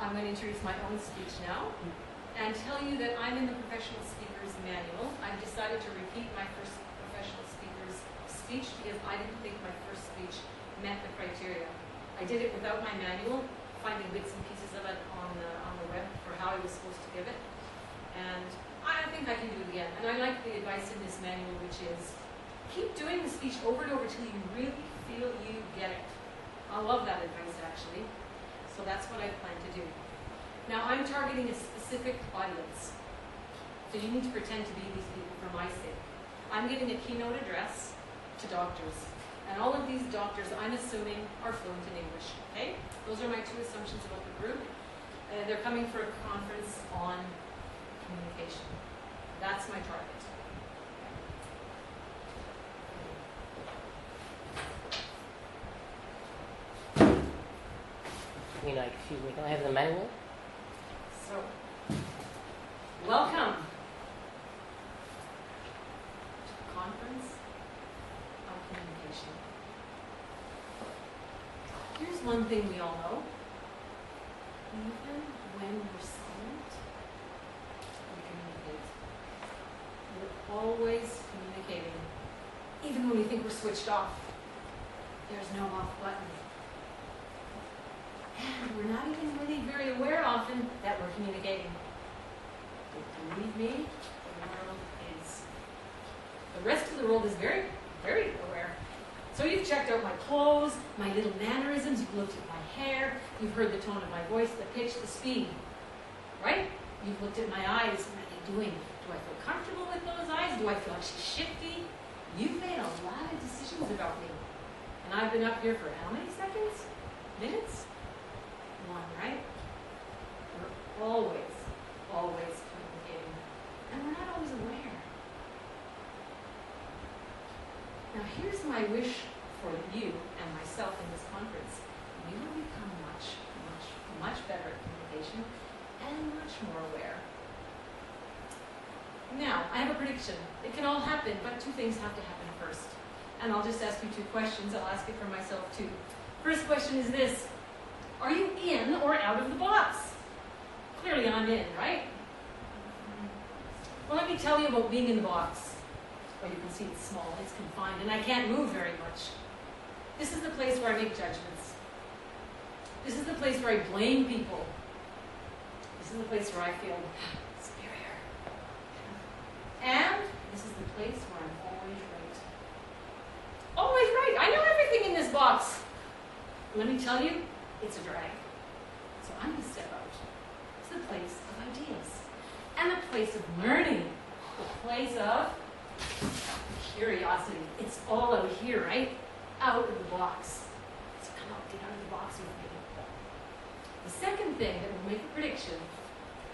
I'm going to introduce my own speech now and tell you that I'm in the Professional Speaker's Manual. I've decided to repeat my first Professional Speaker's speech because I didn't think my first speech met the criteria. I did it without my manual, finding bits and pieces of it on the web for how I was supposed to give it. And I think I can do it again. And I like the advice in this manual, which is keep doing the speech over and over till you really feel you get it. I love that advice, actually. So that's what I plan to do. Now, I'm targeting a specific audience. So you need to pretend to be these people for my sake. I'm giving a keynote address to doctors. And all of these doctors, I'm assuming, are fluent in English. Okay? Those are my two assumptions about the group. They're coming for a conference on communication. That's my target. Excuse me, can I have the manual? So, welcome to the conference on communication. Here's one thing we all know. Even when we're silent, we communicate. We're always communicating. Even when we think we're switched off, there's no off button. And we're not even really very aware often that we're communicating. But believe me, the world is. The rest of the world is very, very aware. So you've checked out my clothes, my little mannerisms, you've looked at my hair, you've heard the tone of my voice, the pitch, the speed, right? You've looked at my eyes, what are they doing? Do I feel comfortable with those eyes? Do I feel like she's shifty? You've made a lot of decisions about me. And I've been up here for how many seconds? Minutes? One, right? We're always, always communicating. And we're not always aware. Now here's my wish for you and myself in this conference. You will become much, much, much better at communication and much more aware. Now, I have a prediction. It can all happen, but two things have to happen first. And I'll just ask you two questions. I'll ask it for myself too. First question is this. Are you in or out of the box? Clearly I'm in, right? Well, let me tell you about being in the box. Well, you can see it's small, it's confined, and I can't move very much. This is the place where I make judgments. This is the place where I blame people. This is the place where I feel superior. And this is the place where I'm always right. Always right. I know everything in this box. Let me tell you, it's a drag. So I'm going to step out. It's the place of ideas. And the place of learning. The place of curiosity. It's all out here, right? Out of the box. So come out, get out of the box with me. The second thing that will make a prediction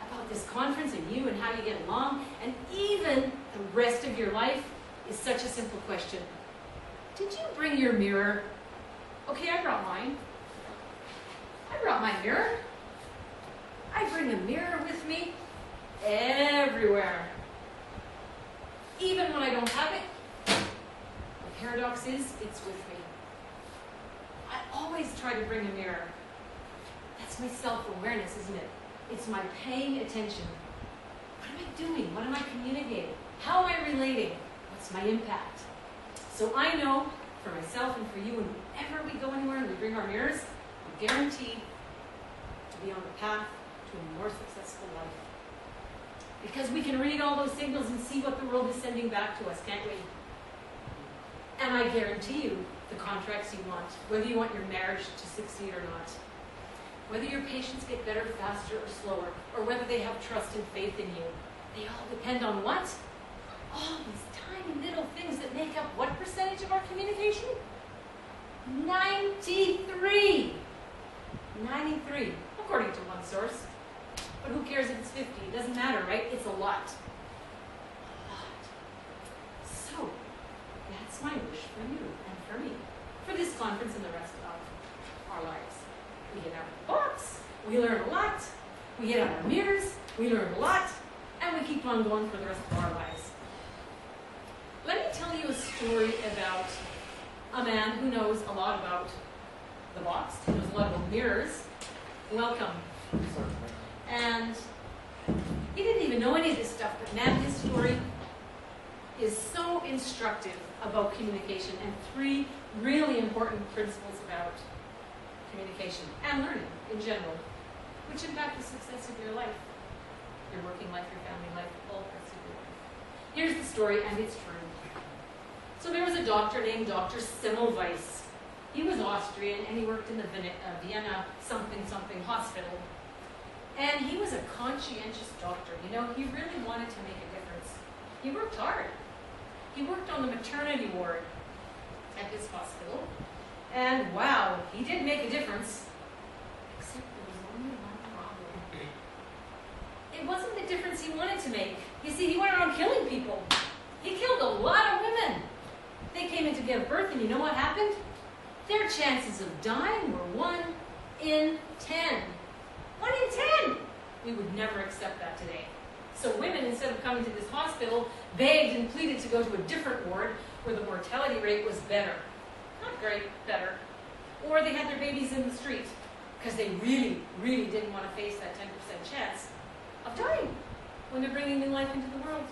about this conference and you and how you get along, and even the rest of your life, is such a simple question. Did you bring your mirror? Okay, I brought mine. I brought my mirror. I bring a mirror with me everywhere. Even when I don't have it, the paradox is, it's with me. I always try to bring a mirror. That's my self-awareness, isn't it? It's my paying attention. What am I doing? What am I communicating? How am I relating? What's my impact? So I know, for myself and for you, whenever we go anywhere and we bring our mirrors, we're guaranteed to be on the path to a more successful life. Because we can read all those signals and see what the world is sending back to us, can't we? And I guarantee you the contracts you want, whether you want your marriage to succeed or not, whether your patients get better faster or slower, or whether they have trust and faith in you, they all depend on what? All these tiny little things that make up what percentage of our communication? 93. 93, according to one source. But who cares if it's 50? It doesn't matter, right? It's a lot. A lot. So, that's my wish for you and for me, for this conference and the rest of our lives. We get out of the box, we learn a lot, we get out our mirrors, we learn a lot, and we keep on going for the rest of our lives. Let me tell you a story about a man who knows a lot about the box. He knows a lot about mirrors. Welcome. Sort of. And he didn't even know any of this stuff, but man, his story is so instructive about communication and 3 really important principles about communication and learning in general, which impact the success of your life, your working life, your family life, all parts of your life. Here's the story, and it's true. So there was a doctor named Dr. Semmelweis. He was Austrian, and he worked in the Vienna something hospital. And he was a conscientious doctor. You know, he really wanted to make a difference. He worked hard. He worked on the maternity ward at his hospital. And wow, he did make a difference. Except there was only one problem. It wasn't the difference he wanted to make. You see, he went around killing people. He killed a lot of women. They came in to give birth, and you know what happened? Their chances of dying were 1 in 10. 1 in 10! We would never accept that today. So women, instead of coming to this hospital, begged and pleaded to go to a different ward where the mortality rate was better. Not great, better. Or they had their babies in the street because they really didn't want to face that 10% chance of dying when they're bringing new life into the world.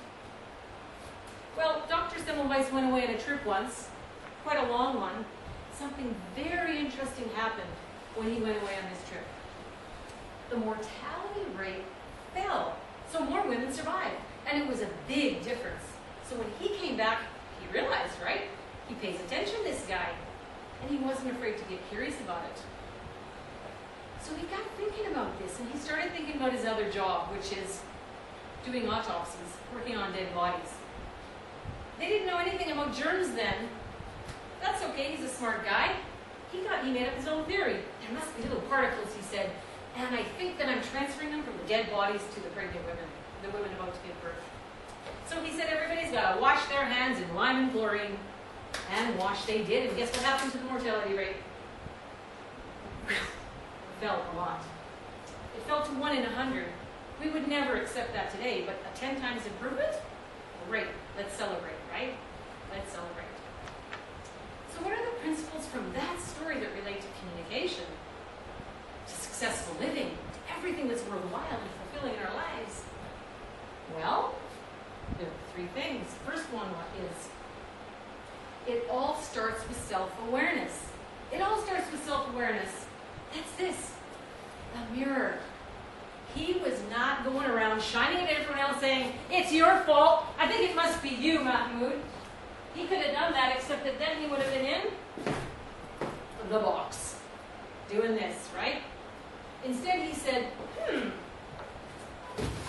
Well, Dr. Semmelweis went away on a trip once, quite a long one. Something very interesting happened when he went away on this trip. The mortality rate fell, so more women survived, and it was a big difference. So when he came back, he realized, right? He pays attention, this guy, and he wasn't afraid to get curious about it. So he got thinking about this, and he started thinking about his other job, which is doing autopsies, working on dead bodies. They didn't know anything about germs then. That's okay, he's a smart guy. He made up his own theory. There must be little particles, he said, and I think that I'm transferring them from the dead bodies to the pregnant women, the women about to give birth. So he said everybody's got to wash their hands in lime and chlorine, and wash they did, and guess what happened to the mortality rate? It fell a lot. It fell to 1 in 100. We would never accept that today, but a 10 times improvement? Great, let's celebrate, right? Let's celebrate. So what are the principles from that story that relate to communication, to successful living, to everything that's worthwhile and fulfilling in our lives? Well, there are 3 things. First one is, it all starts with self-awareness. It all starts with self-awareness. That's this, the mirror. He was not going around shining at everyone else saying, it's your fault, I think it must be you, Mahmoud. He could have done that, except that then he would have been in the box, doing this, right? Instead he said,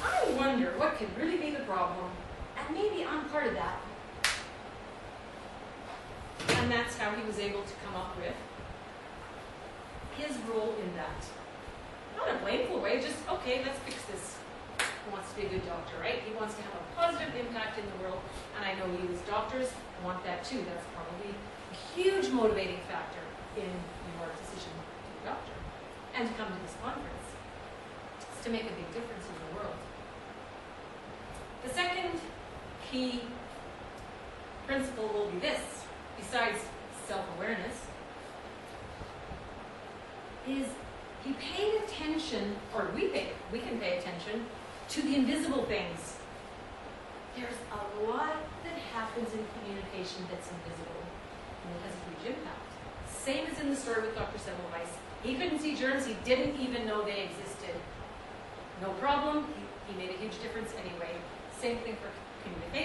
I wonder what could really be the problem, and maybe I'm part of that. And that's how he was able to come up with his role in that. Not a blameful way, just, okay, let's fix this. He wants to be a good doctor, right? He wants to have a positive impact in the world, and I know you as doctors want that too. That's probably a huge motivating factor in your decision to be a doctor and to come to this conference. It's to make a big difference in the world. The second key principle will be this, besides self-awareness, is he paid attention, or we can pay attention to the invisible things. There's a lot that happens in communication that's invisible, and it has a huge impact. Same as in the story with Dr. Semmelweis. He couldn't see germs, he didn't even know they existed. No problem, he made a huge difference anyway. Same thing for communication.